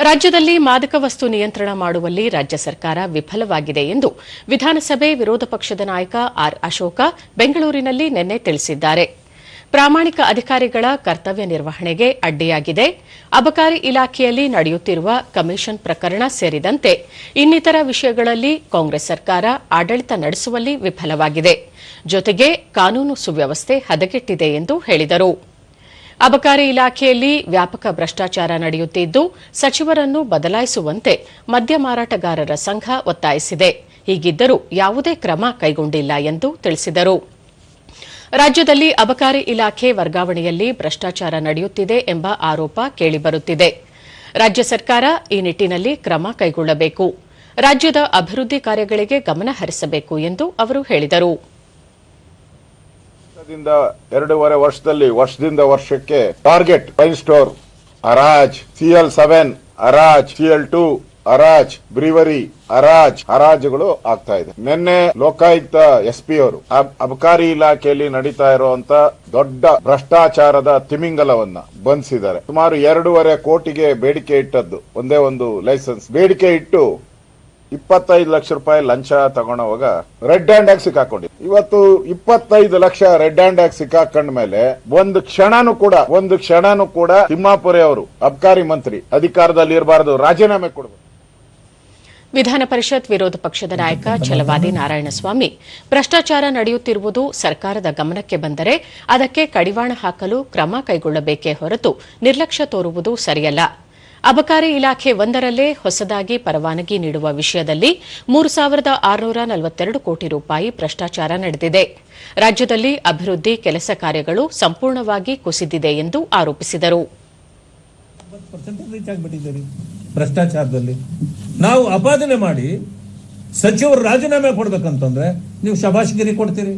ರಾಜ್ಯದಲ್ಲಿ ಮಾದಕ ವಸ್ತು ನಿಯಂತ್ರಣ ಮಾಡುವಲ್ಲಿ ರಾಜ್ಯ ಸರ್ಕಾರ ವಿಫಲವಾಗಿದೆ ಎಂದು ವಿಧಾನಸಭೆ ವಿರೋಧ ಪಕ್ಷದ ನಾಯಕ ಆರ್ ಅಶೋಕ ಬೆಂಗಳೂರಿನಲ್ಲಿ ನಿನ್ನೆ ತಿಳಿಸಿದ್ದಾರೆ. ಪ್ರಾಮಾಣಿಕ ಅಧಿಕಾರಿಗಳ ಕರ್ತವ್ಯ ನಿರ್ವಹಣೆಗೆ ಅಡ್ಡಿಯಾಗಿದೆ. ಅಬಕಾರಿ ಇಲಾಖೆಯಲ್ಲಿ ನಡೆಯುತ್ತಿರುವ ಕಮಿಷನ್ ಪ್ರಕರಣ ಸೇರಿದಂತೆ ಇನ್ನಿತರ ವಿಷಯಗಳಲ್ಲಿ ಕಾಂಗ್ರೆಸ್ ಸರ್ಕಾರ ಆಡಳಿತ ನಡೆಸುವಲ್ಲಿ ವಿಫಲವಾಗಿದೆ. ಜೊತೆಗೆ ಕಾನೂನು ಸುವ್ಯವಸ್ಥೆ ಹದಗೆಟ್ಟಿದೆ ಎಂದು ಹೇಳಿದರು. ಅಬಕಾರಿ ಇಲಾಖೆಯಲ್ಲಿ ವ್ಯಾಪಕ ಭ್ರಷ್ಟಾಚಾರ ನಡೆಯುತ್ತಿದ್ದು, ಸಚಿವರನ್ನು ಬದಲಾಯಿಸುವಂತೆ ಮದ್ಯ ಮಾರಾಟಗಾರರ ಸಂಘ ಒತ್ತಾಯಿಸಿದೆ. ಹೀಗಿದ್ದರೂ ಯಾವುದೇ ಕ್ರಮ ಕೈಗೊಂಡಿಲ್ಲ ಎಂದು ತಿಳಿಸಿದರು. ರಾಜ್ಯದಲ್ಲಿ ಅಬಕಾರಿ ಇಲಾಖೆ ವರ್ಗಾವಣೆಯಲ್ಲಿ ಭ್ರಷ್ಟಾಚಾರ ನಡೆಯುತ್ತಿದೆ ಎಂಬ ಆರೋಪ ಕೇಳಿಬರುತ್ತಿದೆ. ರಾಜ್ಯ ಸರ್ಕಾರ ಈ ನಿಟ್ಟಿನಲ್ಲಿ ಕ್ರಮ ಕೈಗೊಳ್ಳಬೇಕು. ರಾಜ್ಯದ ಅಭಿವೃದ್ಧಿ ಕಾರ್ಯಗಳಿಗೆ ಗಮನ ಹರಿಸಬೇಕು ಎಂದು ಅವರು ಹೇಳಿದರು. 2.5 ವರ್ಷದಲ್ಲಿ ವರ್ಷದಿಂದ ವರ್ಷಕ್ಕೆ ಟಾರ್ಗೆಟ್ ವೈನ್ ಸ್ಟೋರ್ ಹರಾಜ್, CL7 ಹರಾಜ್, CL2 ಹರಾಜ್, ಬ್ರೀವರಿ ಹರಾಜುಗಳು ಆಗ್ತಾ ಇದೆ. ನಿನ್ನೆ ಲೋಕಾಯುಕ್ತ SP ಅವರು ಅಬಕಾರಿ ಇಲಾಖೆಯಲ್ಲಿ ನಡೀತಾ ಇರುವಂತ ದೊಡ್ಡ ಭ್ರಷ್ಟಾಚಾರದ ತಿಮಿಂಗಲವನ್ನ ಬಂಧಿಸಿದ್ದಾರೆ. ಸುಮಾರು 2.5 ಕೋಟಿಗೆ ಬೇಡಿಕೆ ಇಟ್ಟದ್ದು ಒಂದೇ ಒಂದು ಲೈಸೆನ್ಸ್ ಬೇಡಿಕೆ ಇಟ್ಟು 25 ಲಕ್ಷ ರೂಪಾಯಿ ಲಂಚ ತಗೊಂಡವಾಗ ರೆಡ್ ಹ್ಯಾಂಡ್ ಆಗಿ ಸಿಕ್ಕಾಕೊಂಡಿದೆ. ಇವತ್ತು 25 ಲಕ್ಷ ರೆಡ್ ಹ್ಯಾಂಡ್ ಆಗಿ ಸಿಕ್ಕಾಕೊಂಡ ಮೇಲೆ ಒಂದು ಕ್ಷಣನೂ ಕೂಡ ತಿಮ್ಮಾಪುರಿ ಅವರು ಅಬಕಾರಿ ಮಂತ್ರಿ ಅಧಿಕಾರದಲ್ಲಿ ಇರಬಾರದು, ರಾಜೀನಾಮೆ ಕೊಡಬೇಕು. ವಿಧಾನ ಪರಿಷತ್ ವಿರೋಧ ಪಕ್ಷದ ನಾಯಕ ಛಲವಾದಿ ನಾರಾಯಣಸ್ವಾಮಿ, ಭ್ರಷ್ಟಾಚಾರ ನಡೆಯುತ್ತಿರುವುದು ಸರ್ಕಾರದ ಗಮನಕ್ಕೆ ಬಂದರೆ ಅದಕ್ಕೆ ಕಡಿವಾಣ ಹಾಕಲು ಕ್ರಮ ಕೈಗೊಳ್ಳಬೇಕೇ ಹೊರತು ನಿರ್ಲಕ್ಷ್ಯ ತೋರುವುದು ಸರಿಯಲ್ಲ. ಅಬಕಾರಿ ಇಲಾಖೆ ಒಂದರಲ್ಲೇ ಹೊಸದಾಗಿ ಪರವಾನಗಿ ನೀಡುವ ವಿಷಯದಲ್ಲಿ 3,642 ಕೋಟಿ ರೂಪಾಯಿ ಭ್ರಷ್ಟಾಚಾರ ನಡೆದಿದೆ. ರಾಜ್ಯದಲ್ಲಿ ಅಭಿವೃದ್ಧಿ ಕೆಲಸ ಕಾರ್ಯಗಳು ಸಂಪೂರ್ಣವಾಗಿ ಕುಸಿದಿದೆ ಎಂದು ಆರೋಪಿಸಿದರು. ಭ್ರಷ್ಟಾಚಾರದಲ್ಲಿ ನಾವು ಅಪಾದನೆ ಮಾಡಿ ಸಚಿವರು ರಾಜೀನಾಮೆ ಕೊಡಬೇಕಂತಂದ್ರೆ ನೀವು ಶಬಾಷ್ಗಿರಿ ಕೊಡ್ತೀರಿ.